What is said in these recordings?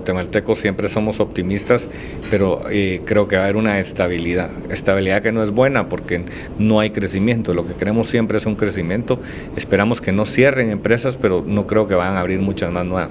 guatemaltecos siempre somos optimistas, pero creo que va a haber una estabilidad que no es buena porque no hay crecimiento. Lo que queremos siempre es un crecimiento. Esperamos que no cierren empresas, pero no creo que vayan a abrir muchas más nuevas.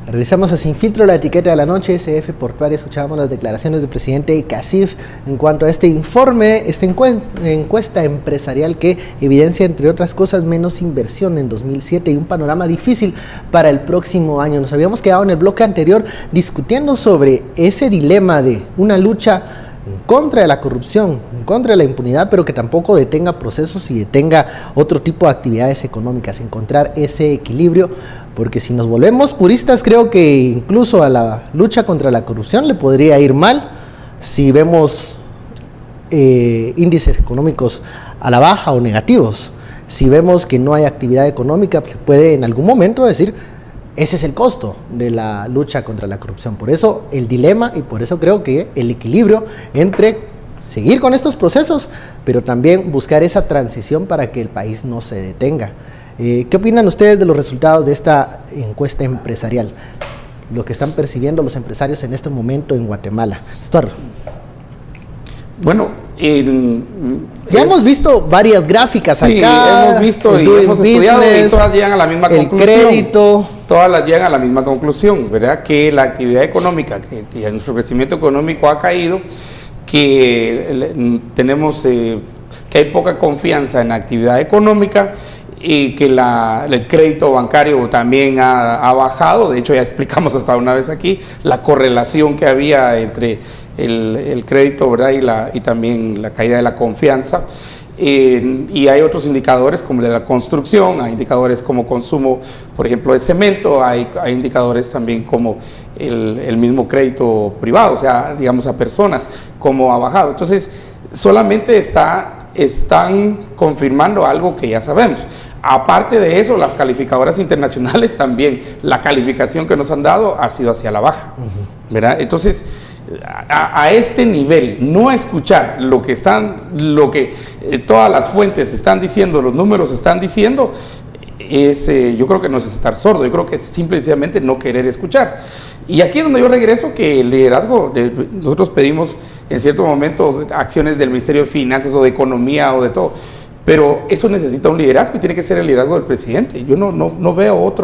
Revisamos a Sin Filtro, la etiqueta de la noche, SF Portuaria. Escuchábamos las declaraciones del presidente CACIF en cuanto a este informe, esta encuesta empresarial que evidencia, entre otras cosas, menos inversión en 2007 y un panorama difícil para el próximo año. Nos habíamos quedado en el bloque anterior discutiendo sobre ese dilema de una lucha en contra de la corrupción, en contra de la impunidad, pero que tampoco detenga procesos y detenga otro tipo de actividades económicas, encontrar ese equilibrio, porque si nos volvemos puristas, creo que incluso a la lucha contra la corrupción le podría ir mal si vemos índices económicos a la baja o negativos. Si vemos que no hay actividad económica, se puede en algún momento decir: ese es el costo de la lucha contra la corrupción. Por eso el dilema, y por eso creo que el equilibrio entre seguir con estos procesos, pero también buscar esa transición para que el país no se detenga. ¿Qué opinan ustedes de los resultados de esta encuesta empresarial? Lo que están percibiendo los empresarios en este momento en Guatemala. Stuart. Bueno, ya hemos visto varias gráficas acá. Sí, hemos visto y hemos estudiado y todas llegan a la misma conclusión. El crédito. Todas las llegan a la misma conclusión, ¿verdad? Que la actividad económica, que nuestro crecimiento económico ha caído, que tenemos, que hay poca confianza en la actividad económica y que el crédito bancario también ha bajado. De hecho, ya explicamos hasta una vez aquí la correlación que había entre el crédito, ¿verdad? Y también la caída de la confianza. Y hay otros indicadores como el de la construcción, hay indicadores como consumo, por ejemplo, de cemento, hay indicadores también como el mismo crédito privado, o sea, digamos a personas, cómo ha bajado. Entonces, solamente están confirmando algo que ya sabemos. Aparte de eso, las calificadoras internacionales también, la calificación que nos han dado ha sido hacia la baja, ¿verdad? Entonces, a este nivel, no escuchar lo que todas las fuentes están diciendo, los números están diciendo, yo creo que no es estar sordo, yo creo que es simplemente no querer escuchar. Y aquí es donde yo regreso que el liderazgo, nosotros pedimos en cierto momento acciones del Ministerio de Finanzas o de Economía o de todo, pero eso necesita un liderazgo y tiene que ser el liderazgo del presidente. Yo no veo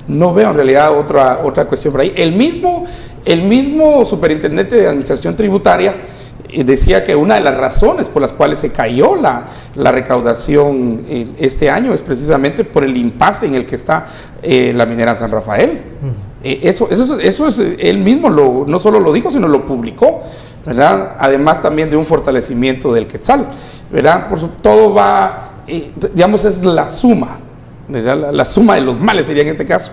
en realidad otra cuestión por ahí. El mismo superintendente de Administración Tributaria decía que una de las razones por las cuales se cayó la recaudación este año es precisamente por el impasse en el que está la minera San Rafael. Eso es, él mismo no solo lo dijo, sino lo publicó, ¿verdad? Además también de un fortalecimiento del quetzal, ¿verdad? Todo va, digamos, es la suma, ¿verdad? La suma de los males sería en este caso,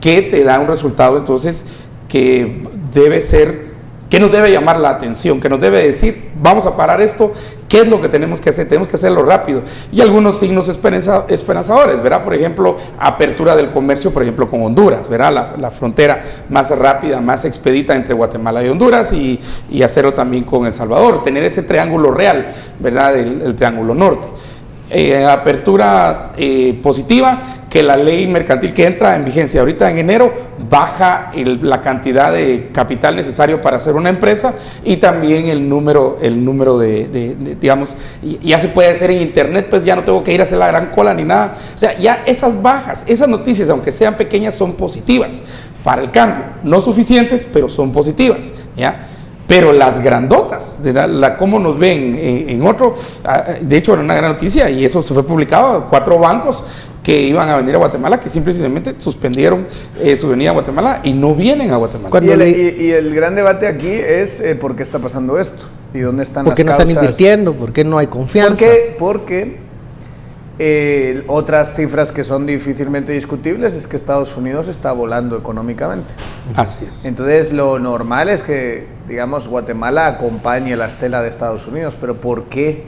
que te da un resultado entonces que debe ser, que nos debe llamar la atención, que nos debe decir: vamos a parar esto, ¿qué es lo que tenemos que hacer? Tenemos que hacerlo rápido. Y algunos signos esperanzadores, ¿verdad? Por ejemplo, apertura del comercio, por ejemplo, con Honduras, ¿verdad? La frontera más rápida, más expedita entre Guatemala y Honduras, y hacerlo también con El Salvador, tener ese triángulo real, ¿verdad? El triángulo norte. Apertura positiva, que la ley mercantil que entra en vigencia ahorita en enero baja la cantidad de capital necesario para hacer una empresa, y también el número de digamos, ya se puede hacer en internet, pues ya no tengo que ir a hacer la gran cola ni nada. O sea, ya esas bajas, esas noticias, aunque sean pequeñas, son positivas para el cambio, no suficientes, pero son positivas, ¿ya? Pero las grandotas, cómo nos ven en otro, de hecho era una gran noticia y eso se fue publicado, 4 bancos que iban a venir a Guatemala, que simplemente suspendieron su venida a Guatemala y no vienen a Guatemala. Y el gran debate aquí es ¿por qué está pasando esto? ¿Y dónde están las causas? ¿Por qué no están invirtiendo? ¿Por qué no hay confianza? Porque otras cifras que son difícilmente discutibles es que Estados Unidos está volando económicamente. Así es. Entonces lo normal es que, digamos, Guatemala acompañe la estela de Estados Unidos, pero ¿por qué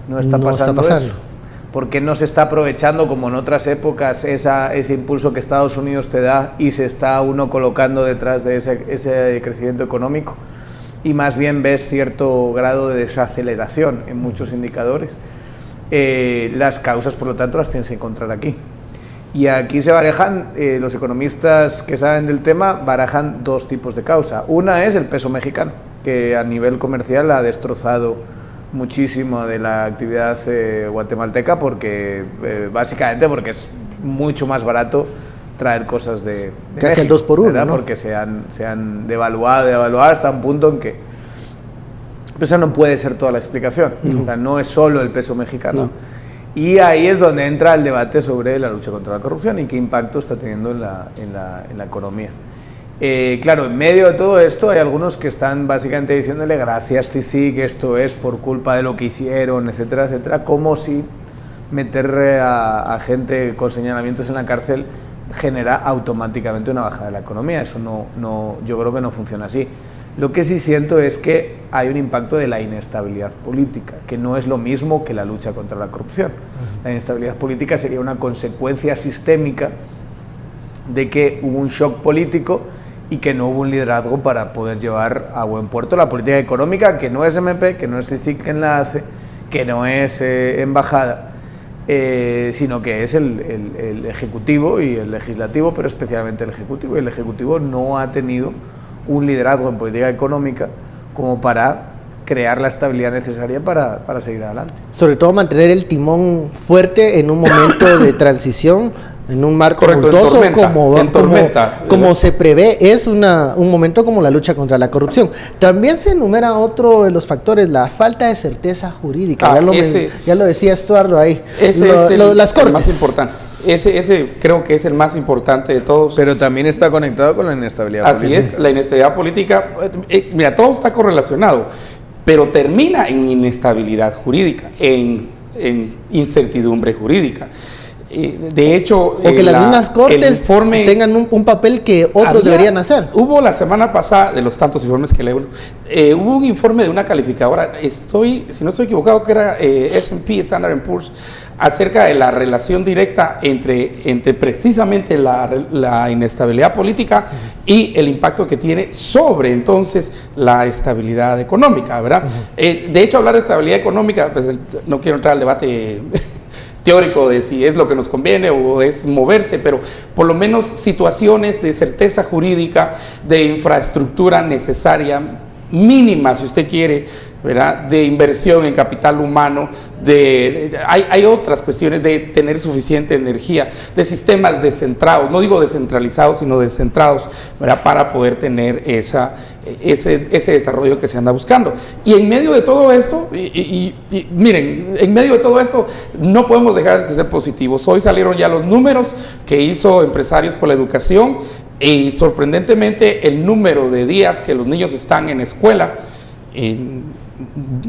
no está pasando eso? ¿Por qué no se está aprovechando, como en otras épocas, ese impulso que Estados Unidos te da y se está uno colocando detrás de ese crecimiento económico? Y más bien ves cierto grado de desaceleración en muchos indicadores. Las causas, por lo tanto, las tienes que encontrar aquí. Y aquí se barajan, los economistas que saben del tema, barajan dos tipos de causa. Una es el peso mexicano, que a nivel comercial ha destrozado muchísimo de la actividad guatemalteca, porque básicamente porque es mucho más barato traer cosas de casi México, el 2 por 1, ¿no? Porque se han devaluado hasta un punto en que esa no puede ser toda la explicación. O sea, no es solo el peso mexicano. No. Y ahí es donde entra el debate sobre la lucha contra la corrupción y qué impacto está teniendo en la economía. Claro, en medio de todo esto hay algunos que están básicamente diciéndole gracias CICIG, que esto es por culpa de lo que hicieron, etcétera, etcétera, como si meter a gente con señalamientos en la cárcel genera automáticamente una bajada de la economía. Eso no, yo creo que no funciona así. Lo que sí siento es que hay un impacto de la inestabilidad política, que no es lo mismo que la lucha contra la corrupción. La inestabilidad política sería una consecuencia sistémica de que hubo un shock político y que no hubo un liderazgo para poder llevar a buen puerto la política económica, que no es MP, que no es CICIG quien la hace, que no es embajada, sino que es el Ejecutivo y el Legislativo, pero especialmente el Ejecutivo. Y el Ejecutivo no ha tenido un liderazgo en política económica como para crear la estabilidad necesaria para seguir adelante. Sobre todo mantener el timón fuerte en un momento de transición, en un marco tumultuoso como se prevé, es un momento como la lucha contra la corrupción. También se enumera otro de los factores, la falta de certeza jurídica. Ya lo decía Estuardo ahí. Las cortes. El más importante. Ese creo que es el más importante de todos. Pero también está conectado con la inestabilidad política. Así es, la inestabilidad política, mira, todo está correlacionado, pero termina en inestabilidad jurídica, en incertidumbre jurídica. De hecho, o que las mismas cortes tengan un papel que otros deberían hacer. Hubo la semana pasada, de los tantos informes que leo, hubo un informe de una calificadora, si no estoy equivocado, que era S&P, Standard & Poor's, acerca de la relación directa entre precisamente la inestabilidad política y el impacto que tiene sobre entonces la estabilidad económica, ¿verdad? De hecho, hablar de estabilidad económica, pues no quiero entrar al debate teórico de si es lo que nos conviene o es moverse, pero por lo menos situaciones de certeza jurídica, de infraestructura necesaria, mínima si usted quiere, ¿verdad? De inversión en capital humano, hay otras cuestiones de tener suficiente energía, de sistemas descentrados, no digo descentralizados, sino descentrados, ¿verdad? Para poder tener ese desarrollo que se anda buscando. Y en medio de todo esto, miren, en medio de todo esto no podemos dejar de ser positivos. Hoy salieron ya los números que hizo Empresarios por la Educación y sorprendentemente el número de días que los niños están en escuela,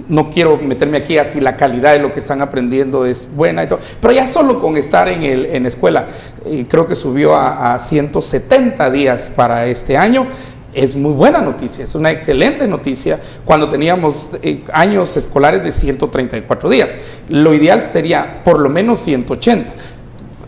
no quiero meterme aquí a si la calidad de lo que están aprendiendo es buena y todo, pero ya solo con estar en escuela, creo que subió a 170 días para este año. Es muy buena noticia, es una excelente noticia cuando teníamos años escolares de 134 días. Lo ideal sería por lo menos 180.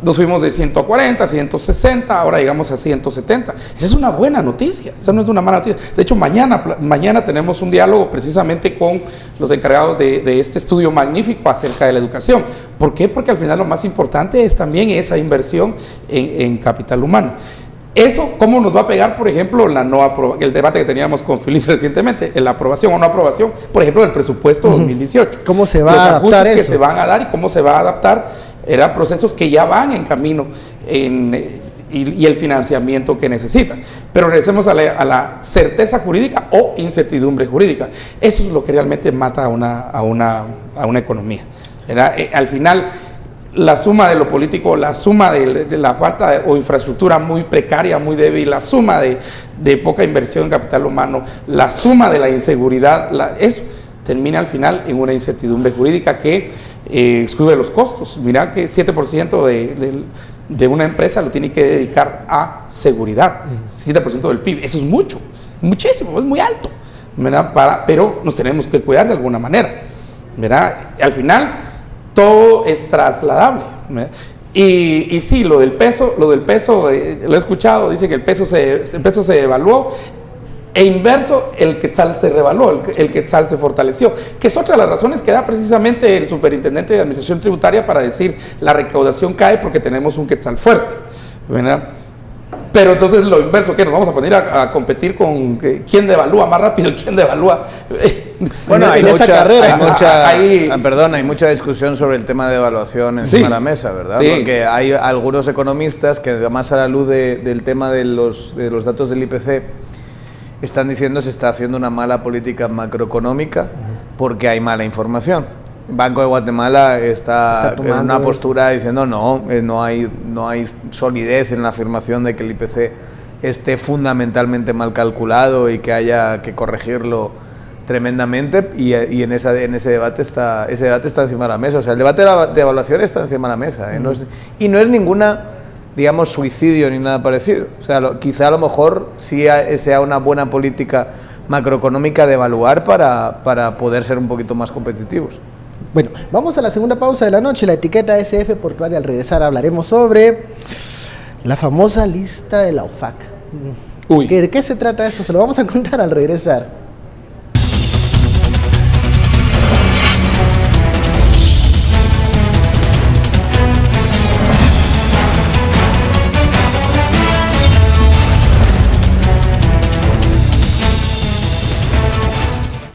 Nos fuimos de 140 a 160, ahora llegamos a 170. Esa es una buena noticia, esa no es una mala noticia. De hecho, mañana tenemos un diálogo precisamente con los encargados de este estudio magnífico acerca de la educación. ¿Por qué? Porque al final lo más importante es también esa inversión en capital humano. Eso, ¿cómo nos va a pegar, por ejemplo, el debate que teníamos con Felipe recientemente, en la aprobación o no aprobación, por ejemplo, del presupuesto 2018? ¿Cómo se va a adaptar eso? Que se van a dar y cómo se va a adaptar, eran procesos que ya van en camino y el financiamiento que necesitan. Pero regresemos a la certeza jurídica o incertidumbre jurídica. Eso es lo que realmente mata a una economía, ¿verdad? Al final, la suma de lo político, la suma de la falta o infraestructura muy precaria, muy débil, la suma de poca inversión en capital humano, la suma de la inseguridad, eso termina al final en una incertidumbre jurídica que sube los costos. Mira que 7% de una empresa lo tiene que dedicar a seguridad, 7% del PIB, eso es mucho, muchísimo, es muy alto, ¿verdad? Pero nos tenemos que cuidar de alguna manera, ¿verdad? Al final todo es trasladable, ¿verdad? Y sí, lo del peso, lo he escuchado, dice que el peso se devaluó. E inverso, el quetzal se revaluó, el quetzal se fortaleció, que es otra de las razones que da precisamente el superintendente de Administración Tributaria para decir la recaudación cae porque tenemos un quetzal fuerte, ¿verdad? Pero entonces lo inverso, ¿qué? Nos vamos a poner a competir con quién devalúa más rápido y quién devalúa. Bueno, hay mucha discusión sobre el tema de evaluación encima de la mesa, ¿verdad? Sí. Porque hay algunos economistas que, además, a la luz del tema de los datos del IPC, están diciendo que se está haciendo una mala política macroeconómica porque hay mala información. El Banco de Guatemala está en una postura diciendo no hay solidez en la afirmación de que el IPC esté fundamentalmente mal calculado y que haya que corregirlo tremendamente, y en ese debate está encima de la mesa. O sea, el debate de evaluación está encima de la mesa, ¿eh? No es ninguna, digamos, suicidio ni nada parecido. O sea, quizá a lo mejor sí sea una buena política macroeconómica de evaluar para poder ser un poquito más competitivos. Bueno, vamos a la segunda pausa de la noche, la etiqueta SF portuaria. Al regresar hablaremos sobre la famosa lista de la OFAC. ¿De qué se trata esto? Se lo vamos a contar al regresar.